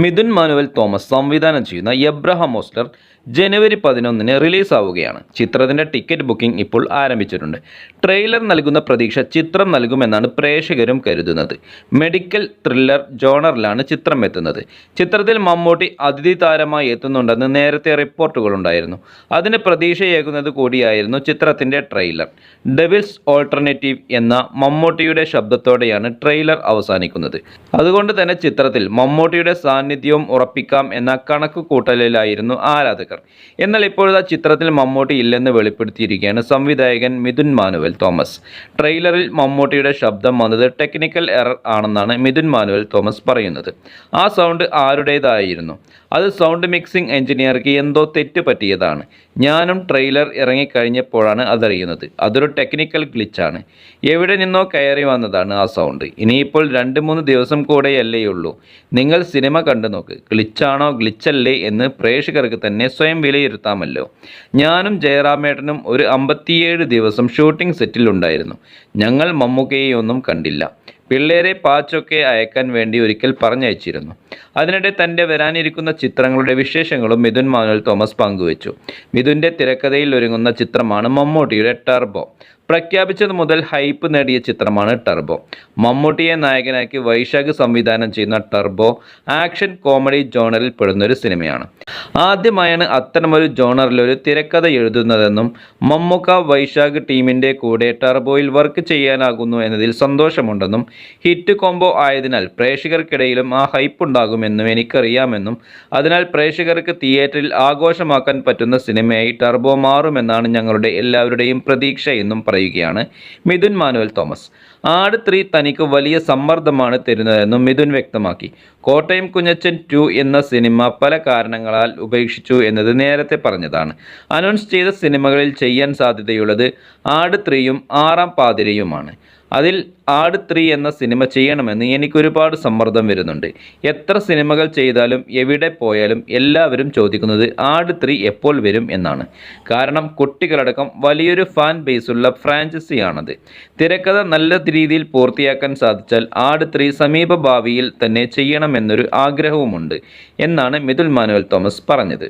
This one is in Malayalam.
മിഥുൻ മാനുവൽ തോമസ് സംവിധാനം ചെയ്യുന്ന എബ്രഹാം ഓസ്ലർ ജനുവരി 11-ന് റിലീസാവുകയാണ്. ചിത്രത്തിൻ്റെ ടിക്കറ്റ് ബുക്കിംഗ് ഇപ്പോൾ ആരംഭിച്ചിട്ടുണ്ട്. ട്രെയിലർ നൽകുന്ന പ്രതീക്ഷ ചിത്രം നൽകുമെന്നാണ് പ്രേക്ഷകരും കരുതുന്നത്. മെഡിക്കൽ ത്രില്ലർ ജോണറിലാണ് ചിത്രം എത്തുന്നത്. ചിത്രത്തിൽ മമ്മൂട്ടി അതിഥി താരമായി എത്തുന്നുണ്ടെന്ന് നേരത്തെ റിപ്പോർട്ടുകളുണ്ടായിരുന്നു. അതിന് പ്രതീക്ഷയേകുന്നത് കൂടിയായിരുന്നു ചിത്രത്തിൻ്റെ ട്രെയിലർ. ഡെവിൾസ് ഓൾട്ടർനേറ്റീവ് എന്ന മമ്മൂട്ടിയുടെ ശബ്ദത്തോടെയാണ് ട്രെയിലർ അവസാനിക്കുന്നത്. അതുകൊണ്ട് തന്നെ ചിത്രത്തിൽ മമ്മൂട്ടിയുടെ സാന്നിധ്യവും ഉറപ്പിക്കാം എന്ന കണക്കുകൂട്ടലിലായിരുന്നു ആരാധകർ. എന്നാൽ ഇപ്പോഴത്തെ ചിത്രത്തിൽ മമ്മൂട്ടി ഇല്ലെന്ന് വെളിപ്പെടുത്തിയിരിക്കുകയാണ് സംവിധായകൻ മിഥുൻ മാനുവൽ തോമസ്. ട്രെയിലറിൽ മമ്മൂട്ടിയുടെ ശബ്ദം വന്നത് ടെക്നിക്കൽ എറർ ആണെന്നാണ് മിഥുൻ മാനുവൽ തോമസ് പറയുന്നത്. ആ സൗണ്ട് ആരുടേതായിരുന്നു? അത് സൗണ്ട് മിക്സിംഗ് എഞ്ചിനീയർക്ക് എന്തോ തെറ്റ് പറ്റിയതാണ്. ഞാനും ട്രെയിലർ ഇറങ്ങിക്കഴിഞ്ഞപ്പോഴാണ് അതറിയുന്നത്. അതൊരു ടെക്നിക്കൽ ഗ്ലിച്ചാണ്. എവിടെ നിന്നോ കയറി വന്നതാണ് ആ സൗണ്ട്. ഇനിയിപ്പോൾ 2-3 ദിവസം കൂടെയല്ലേയുള്ളൂ. നിങ്ങൾ സിനിമ കണ്ടു നോക്ക്. ഗ്ലിച്ചാണോ ഗ്ലിച്ചല്ലേ എന്ന് പ്രേക്ഷകർക്ക് തന്നെ സ്വയം വിലയിരുത്താമല്ലോ. ഞാനും ജയറാമേട്ടനും ഒരു 57 ദിവസം ഷൂട്ടിംഗ് സെറ്റിലുണ്ടായിരുന്നു. ഞങ്ങൾ മമ്മൂക്കയെയൊന്നും കണ്ടില്ല. പിള്ളേരെ പാച്ചൊക്കെ അയക്കാൻ വേണ്ടി ഒരിക്കൽ പറഞ്ഞയച്ചിരുന്നു. അതിനിടെ തൻ്റെ വരാനിരിക്കുന്ന ചിത്രങ്ങളുടെ വിശേഷങ്ങളും മിഥുൻ മാനുവൽ തോമസ് പങ്കുവച്ചു. മിഥുൻ്റെ തിരക്കഥയിൽ ഒരുങ്ങുന്ന ചിത്രമാണ് മമ്മൂട്ടിയുടെ ടർബോ. പ്രഖ്യാപിച്ചത് മുതൽ ഹൈപ്പ് നേടിയ ചിത്രമാണ് ടർബോ. മമ്മൂട്ടിയെ നായകനാക്കി വൈശാഖ് സംവിധാനം ചെയ്യുന്ന ടർബോ ആക്ഷൻ കോമഡി ജോണറിൽ പെടുന്നൊരു സിനിമയാണ്. ആദ്യമായാണ് അത്തരമൊരു ജോണറിലൊരു തിരക്കഥ എഴുതുന്നതെന്നും മമ്മൂക്ക വൈശാഖ് ടീമിൻ്റെ കൂടെ ടർബോയിൽ വർക്ക് ചെയ്യാനാകുന്നു എന്നതിൽ സന്തോഷമുണ്ടെന്നും ഹിറ്റ് കോംബോ ആയതിനാൽ പ്രേക്ഷകർക്കിടയിലും ആ ഹൈപ്പ് ഉണ്ടാകുമെന്നും എനിക്കറിയാമെന്നും അതിനാൽ പ്രേക്ഷകർക്ക് തിയേറ്ററിൽ ആഘോഷമാക്കാൻ പറ്റുന്ന സിനിമയായി ടർബോ മാറുമെന്നാണ് ഞങ്ങളുടെ എല്ലാവരുടെയും പ്രതീക്ഷ എന്നും പറയുകയാണ് മിഥുൻ മാനുവൽ തോമസ്. ആട് 3 തനിക്ക് വലിയ സമ്മർദ്ദമാണ് തരുന്നതെന്നും മിഥുൻ വ്യക്തമാക്കി. കോട്ടയം കുഞ്ഞച്ചൻ 2 എന്ന സിനിമ പല കാരണങ്ങളാൽ ഉപേക്ഷിച്ചു എന്നത് നേരത്തെ പറഞ്ഞതാണ്. അനൗൺസ് ചെയ്ത സിനിമകളിൽ ചെയ്യാൻ സാധ്യതയുള്ളത് ആട് 3-യും 6-ാം പാതിരയുമാണ്. അതിൽ ആട് 3 എന്ന സിനിമ ചെയ്യണമെന്ന് എനിക്കൊരുപാട് സമ്മർദ്ദം വരുന്നുണ്ട്. എത്ര സിനിമകൾ ചെയ്താലും എവിടെ പോയാലും എല്ലാവരും ചോദിക്കുന്നത് ആട് 3 എപ്പോൾ വരും എന്നാണ്. കാരണം കുട്ടികളടക്കം വലിയൊരു ഫാൻ ബേസുള്ള ഫ്രാഞ്ചൈസിയാണത്. തിരക്കഥ നല്ല രീതിയിൽ പൂർത്തിയാക്കാൻ സാധിച്ചാൽ ആട് 3 സമീപ ഭാവിയിൽ തന്നെ ചെയ്യണമെന്നൊരു ആഗ്രഹവുമുണ്ട് എന്നാണ് മിഥുൻ മാനുവൽ തോമസ് പറഞ്ഞത്.